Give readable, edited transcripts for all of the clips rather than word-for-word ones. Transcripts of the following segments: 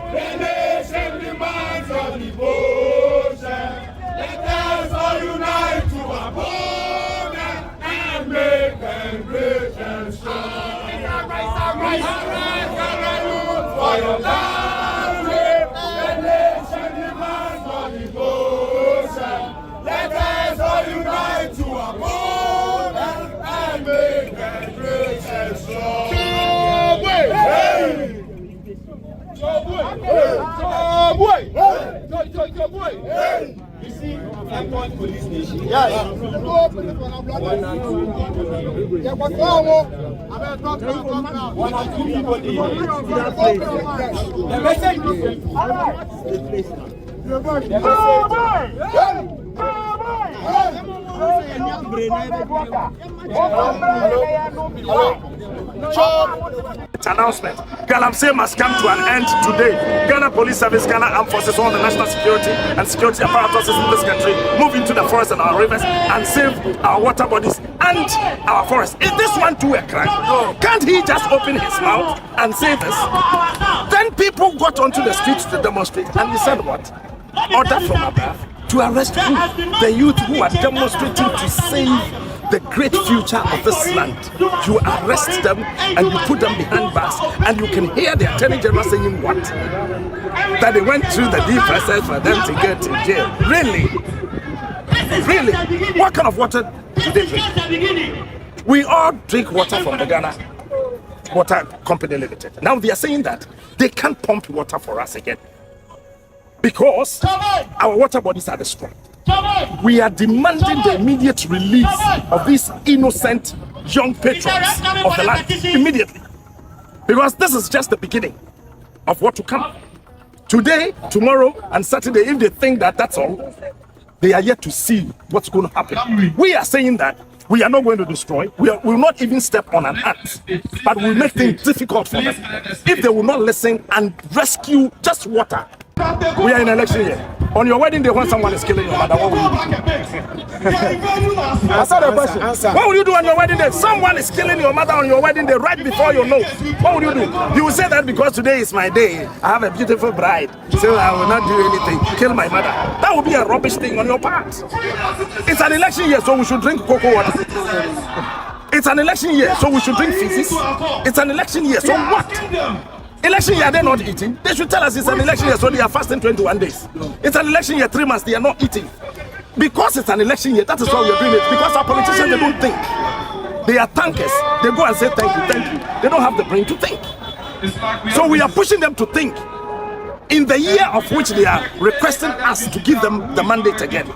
The nation demands your devotion. Let us all unite to uphold them and make them great and strong. For your country, the nation demands your devotion. Let us all unite to uphold them and make them great and strong. You see, I'm one police station. Yes. One or two people in that place. The message announcement. Galamsey must come to an end today. Ghana Police Service, Ghana Armed Forces, all the national security and security apparatuses in this country move into the forest and our rivers and save our water bodies and our forests. Is this one too a crime? No. Can't he just open his mouth and save us? Then people got onto the streets to demonstrate, and he said what? Order from above to arrest who? The youth who are demonstrating to save the great future of this land. You arrest them and you put them behind bars, and you can hear the Attorney General saying what? That they went through the due process for them to get to jail. Really? Really? What kind of water do they drink? We all drink water from the Ghana Water Company Limited. Now they are saying that they can't pump water for us again because our water bodies are destroyed. We are demanding the immediate release of these innocent young patrons of the land immediately, because this is just the beginning of what to come. Today, tomorrow, and Saturday, if they think that that's all, they are yet to see what's going to happen. We are saying that we are not going to destroy. We will not even step on an ant, but we'll make things difficult for them if they will not listen and rescue just water. We are in election year. On your wedding day, when someone is killing your mother, what will you do? Answer the question. Answer. What will you do on your wedding day? Someone is killing your mother on your wedding day right before your nose. What will you do? You will say that because today is my day. I have a beautiful bride, so I will not do anything. Kill my mother. That would be a rubbish thing on your part. It's an election year, so we should drink cocoa water. It's an election year, so we should drink feces. It's an election year, so what? Election year, they're not eating. They should tell us it's an election year, so they are fasting 21 days. It's an election year, 3 months, they are not eating. Because it's an election year, that is why we are doing it. Because our politicians, they don't think. They are tankers. They go and say thank you, thank you. They don't have the brain to think. So we are pushing them to think in the year of which they are requesting us to give them the mandate again.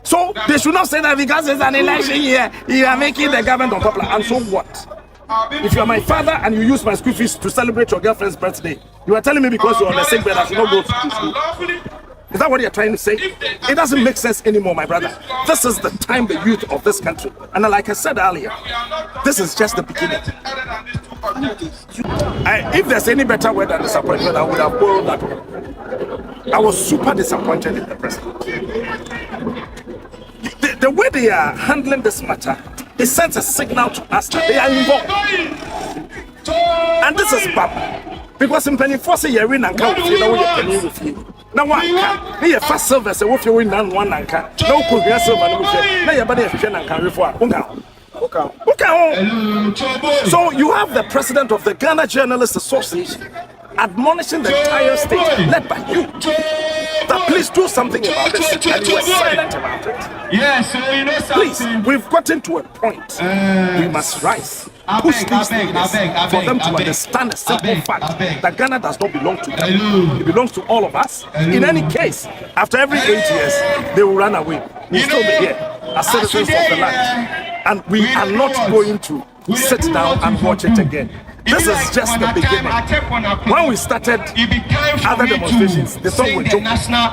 So they should not say that because it's an election year, you are making the government unpopular. And so what? If you are my father and you use my school fees to celebrate your girlfriend's birthday, you are telling me because you are on the sick bed I should not go to school. Is that what you are trying to say? It doesn't make sense anymore, my brother. This is the time the youth of this country. And like I said earlier, this is just the beginning. If there's any better word than disappointment, I would have borrowed that one. I was super disappointed in the president. The way they are handling this matter, it sends a signal to us that they are involved. And this is bad. Because in penny force you win and count you know you now one can be a fast service if you win one and can no could be silver now your body is and can reform. So you have the president of the Ghana Journalists Association admonishing the entire state led by you that please do something about this, and you were silent about it. Yes, so you know something. Please, we've gotten to a point. We must rise. Push these leaders for them to understand a simple fact that Ghana does not belong to them. It belongs to all of us. In any case, after every 8 years, they will run away. We'll still be here as citizens of the land. And we are not going to sit down and watch it again. This is just the beginning. When we started other demonstrations, they thought we're joking.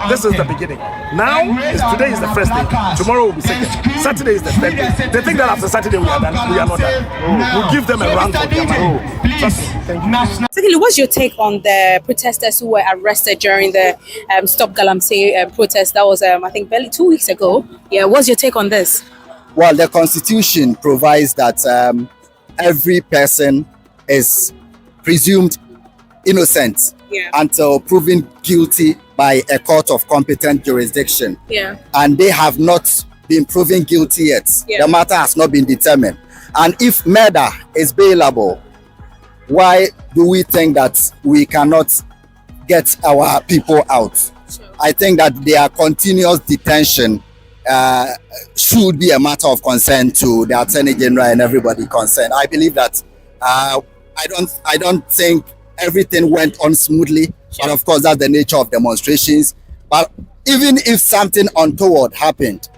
This is the beginning. Now, today is the first day. Tomorrow will be second. Saturday is the third day. They think that after Saturday we are done. We are not done. We'll give them a run for their money. Trust me. Thank you. Secondly, what's your take on the protesters who were arrested during the Stop Galamsey protest? That was, I think, barely 2 weeks ago. Yeah, what's your take on this? Well, the Constitution provides that every person is presumed innocent until proven guilty by a court of competent jurisdiction. Yeah. And they have not been proven guilty yet. The matter has not been determined. And if murder is bailable, why do we think that we cannot get our people out? Sure. I think that their continuous detention should be a matter of concern to the Attorney General and everybody concerned. I believe that I don't think everything went on smoothly, but of course that's the nature of demonstrations. But even if something untoward happened,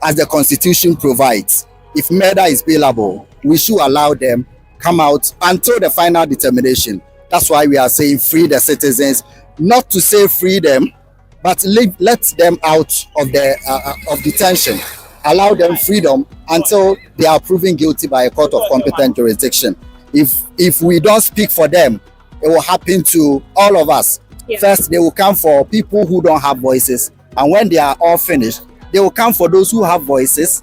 as the Constitution provides, if murder is bailable, we should allow them come out until the final determination. That's why we are saying free the citizens, not to say free them, but let them out of the detention. Allow them freedom until they are proven guilty by a court of competent jurisdiction. If we don't speak for them, it will happen to all of us. First, they will come for people who don't have voices, and when they are all finished, they will come for those who have voices,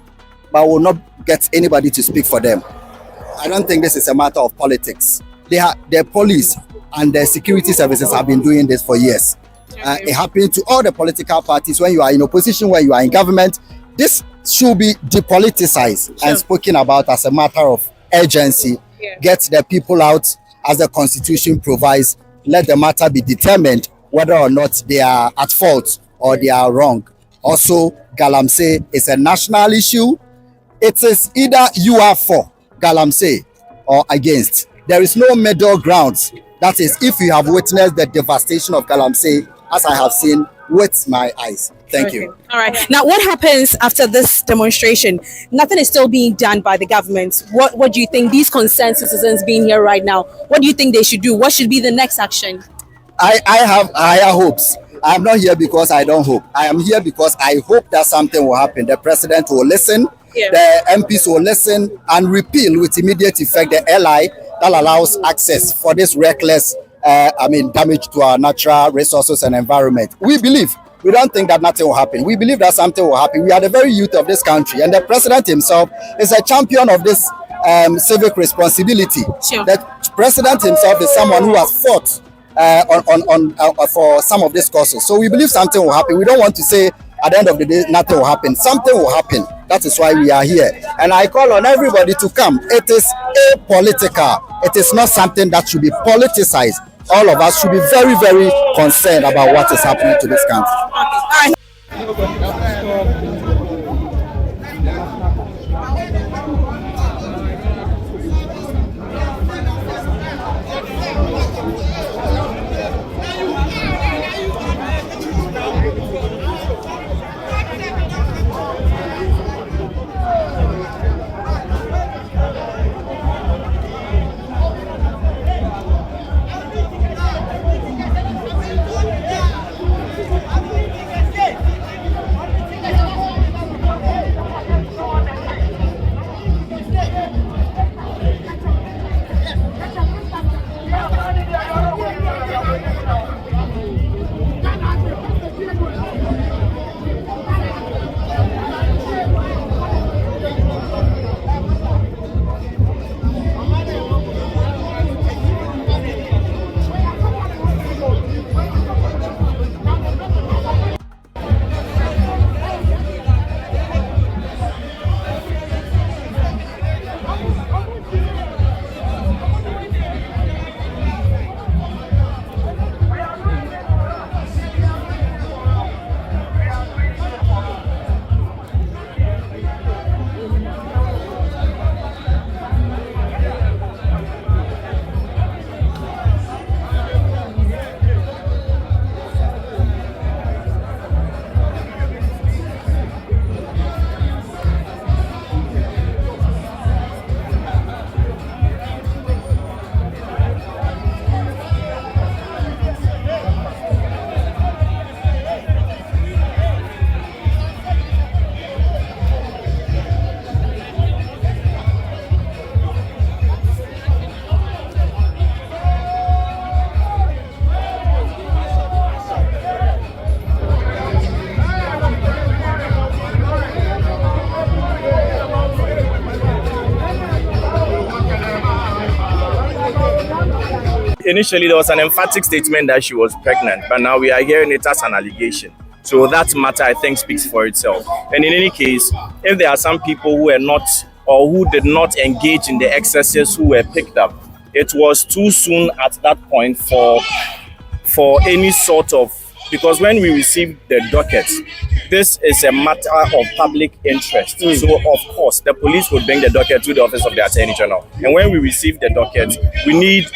but will not get anybody to speak for them. I don't think this is a matter of politics. The police and the security services have been doing this for years. It happens to all the political parties. When you are in opposition, when you are in government, this should be depoliticized and spoken about as a matter of urgency. Get the people out as the Constitution provides. Let the matter be determined whether or not they are at fault or they are wrong. Also, Galamsey is a national issue. It is either you are for Galamsey or against. There is no middle ground. That is, if you have witnessed the devastation of Galamsey, as I have seen with my eyes. Thank you. All right. Now, what happens after this demonstration? Nothing is still being done by the government. What do you think, these concerned citizens being here right now, what do you think they should do? What should be the next action? I have higher hopes. I am not here because I don't hope. I am here because I hope that something will happen. The president will listen, the MPs will listen, and repeal with immediate effect the LI that allows access for this reckless damage to our natural resources and environment. We don't think that nothing will happen. We believe that something will happen. We are the very youth of this country, and the president himself is a champion of this civic responsibility. The president himself is someone who has fought for some of these causes. So we believe something will happen. We don't want to say at the end of the day nothing will happen. Something will happen. That is why we are here. And I call on everybody to come. It is apolitical. It is not something that should be politicized. All of us should be very, very concerned about what is happening to this country. initially there was an emphatic statement that she was pregnant, but now we are hearing it as an allegation. So that matter, I think, speaks for itself. And in any case, if there are some people who were not or who did not engage in the excesses who were picked up, it was too soon at that point for any sort of, because when we received the docket, this is a matter of public interest. So of course, the police would bring the docket to the office of the Attorney General. And when we receive the docket, we need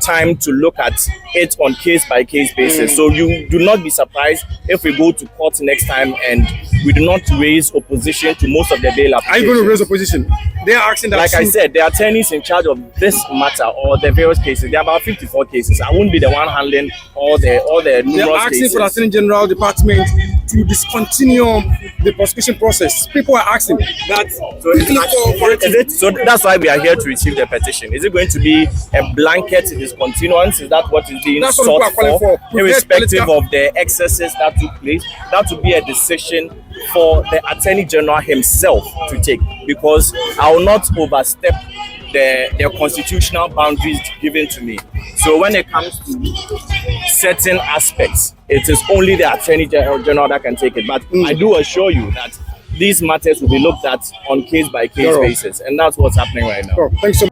time to look at it on case-by-case basis. So you do not be surprised if we go to court next time and we do not raise opposition to most of the bail applications. Are you going to raise opposition? They are asking that. Like I said, the attorneys in charge of this matter or the various cases, there are about 54 cases. I won't be the one handling all the numerous cases. They are asking for the Attorney General Department to discontinue the prosecution process. People are asking that. So that's why we are here to receive the petition. Is it going to be a blanket discontinuance? Is that what is being sought for? Irrespective of the excesses that took place, that would be a decision for the Attorney General himself to take, because I will not overstep the constitutional boundaries given to me. So when it comes to certain aspects, it is only the Attorney General that can take it. But I do assure you that these matters will be looked at on case-by-case basis, and that's what's happening right now. Thanks so much.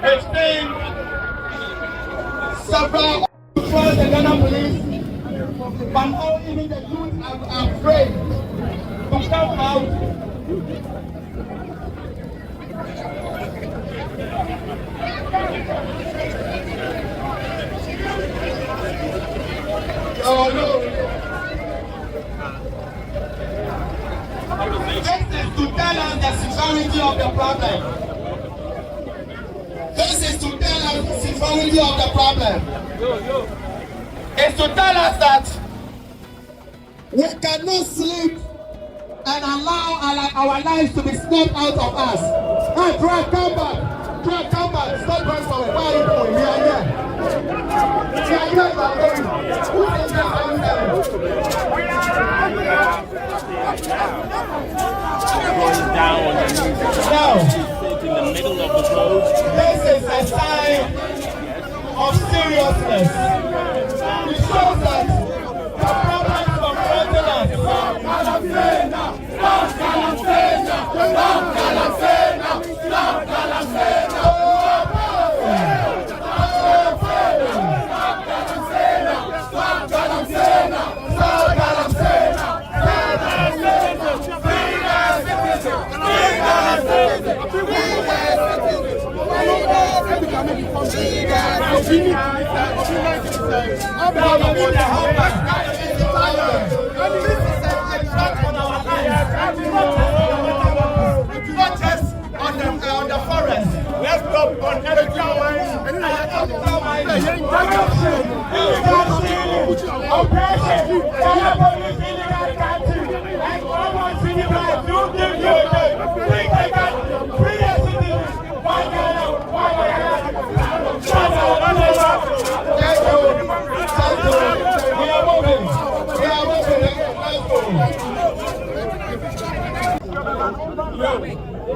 It's been several officers and Ghana police, but now even the youth are afraid to come out. Oh no. This is to tell us the severity of the problem. This is to tell us the severity of the problem. It's to tell us that we cannot sleep and allow our lives to be snuffed out of us. Hey, try come back. Try come back. Stop running from it. Why are you going? We are here. We are here. We are going. Who is this now, in the middle of the road. This is a sign of seriousness. It shows that the problem is confronting us. Stop Galamsey now! Stop Galamsey now! Stop Galamsey now! Stop Galamsey now! Stop Galamsey now! Stop Galamsey now! Not just on the forest. Let's stop on every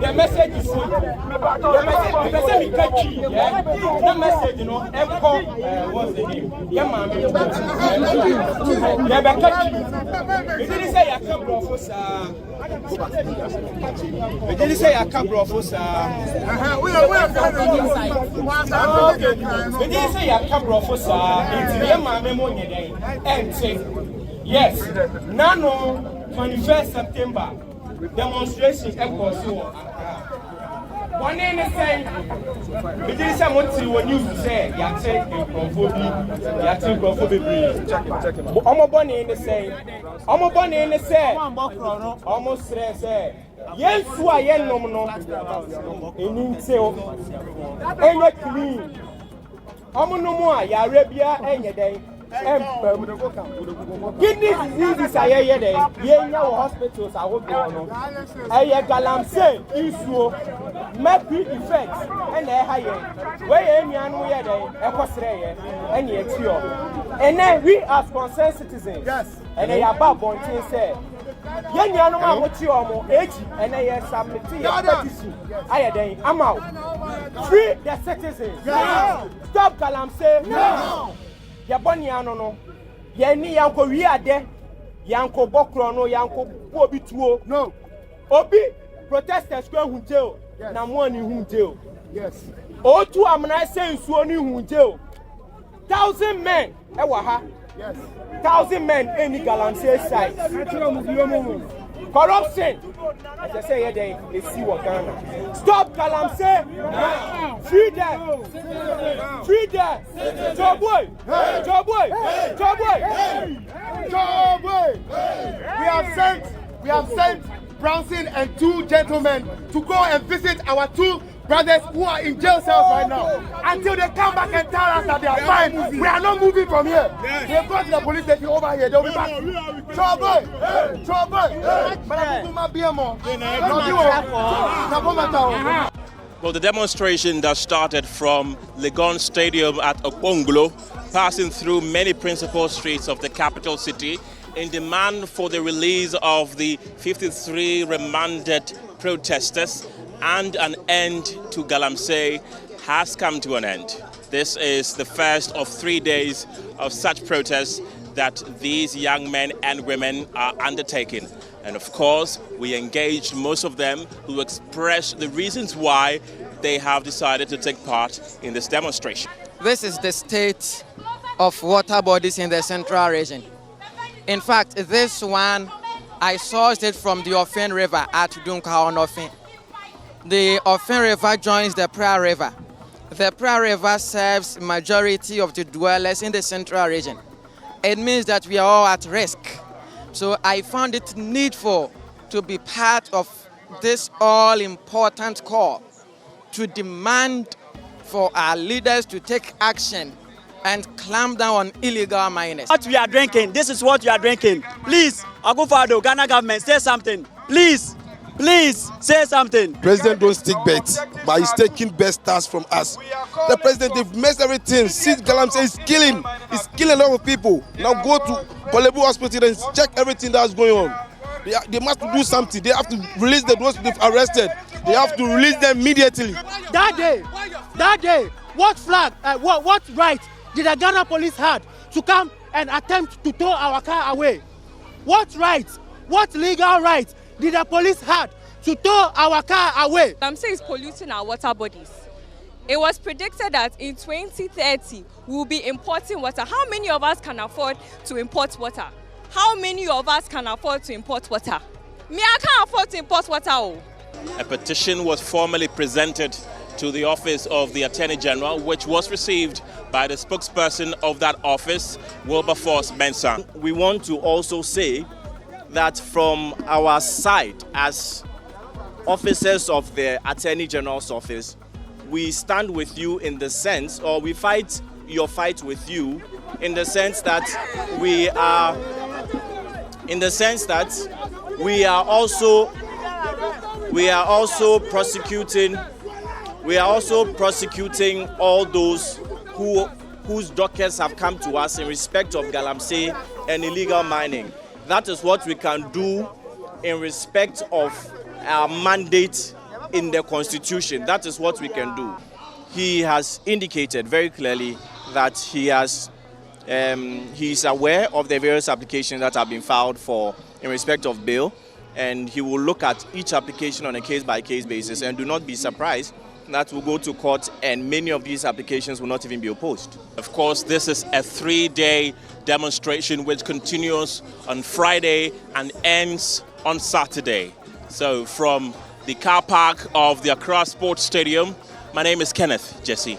the message is the message, you know, what's the name? Yeah, man. We didn't say a couple of us. We didn't say a couple of us. We didn't say a couple of us. And say, yes, now 21st September. Demonstration one in the same. We didn't say what you say. You take a I'm born in the same. I'm born in the same. Almost say, yes, why I no. In so, ain't clean. I'm no more. Ya Arabia, any day. Kidney diseases are here there. Yenya hospitals are what going on. Aye Galamsey issue maybe effects and higher. Where any anu here there, ekosre and yetio. And then we as concerned citizens, yes, and they are about bonting say. Yenya no ma woti omo eji and they submit petition. Aye then I'm out. Free the citizens. Stop Galamsey. No. Yaboniano no. Yeni yanko wiade. Yanko bokro no yanko obi tuo. No. Obi protesters go hunjeo. Na mo ni hunjeo. Yes. Otu amna say nsuo ni hunjeo. 1,000 men ewa ha. Yes. 1,000 men any Galamsey side. Corruption. As I say here, they see what Ghana. Stop Galamsey. Free them. Free them. Job boy. Job boy. Job boy. Job boy. We have sent Brownson and 2 gentlemen to go and visit our 2 brothers who are in jail cells right now. Until they come back and tell us that they are fine, we are not moving from here. They've got the police station over here. They'll be back. Trouble! Trouble! Well, the demonstration that started from Legon Stadium at Okponglo, passing through many principal streets of the capital city, in demand for the release of the 53 remanded protesters and an end to Galamsey, has come to an end. This is the first of 3 days of such protests that these young men and women are undertaking. And of course, we engaged most of them who expressed the reasons why they have decided to take part in this demonstration. This is the state of water bodies in the central region. In fact, this one, I sourced it from the Ofen River at Dunkaonofen. The Ofen River joins the Prayer River. The Prayer River serves majority of the dwellers in the central region. It means that we are all at risk. So I found it needful to be part of this all-important call to demand for our leaders to take action and clamp down on illegal miners. What we are drinking, this is what we are drinking. Please, Akufo-Addo, Ghana government, say something. Please. Please say something. President don't stick bets, but he's taking best stars from us. The president, they've messed everything. See, Galamsey is killing a lot of people. Now go to Kolebu Hospital and check everything that's going on. They must do something. They have to release the those they've arrested. They have to release them immediately. That day, what flag, what right did the Ghana police have to come and attempt to tow our car away? What right, what legal right did the police have to tow our car away? Galamsey is polluting our water bodies. It was predicted that in 2030 we will be importing water. How many of us can afford to import water? How many of us can afford to import water? Me, I can't afford to import water. Oh. A petition was formally presented to the office of the Attorney General, which was received by the spokesperson of that office, Wilberforce Mensah. We want to also say that from our side, as officers of the Attorney General's office, we stand with you in the sense, or we fight your fight with you in the sense that we are also prosecuting all those whose dockets have come to us in respect of Galamsey and illegal mining. That is what we can do in respect of our mandate in the Constitution. That is what we can do. He has indicated very clearly that he is aware of the various applications that have been filed for in respect of bail, and he will look at each application on a case-by-case basis, and do not be surprised that will go to court and many of these applications will not even be opposed. Of course, this is a 3-day demonstration which continues on Friday and ends on Saturday. So from the car park of the Accra Sports Stadium, my name is Kenneth Jesse.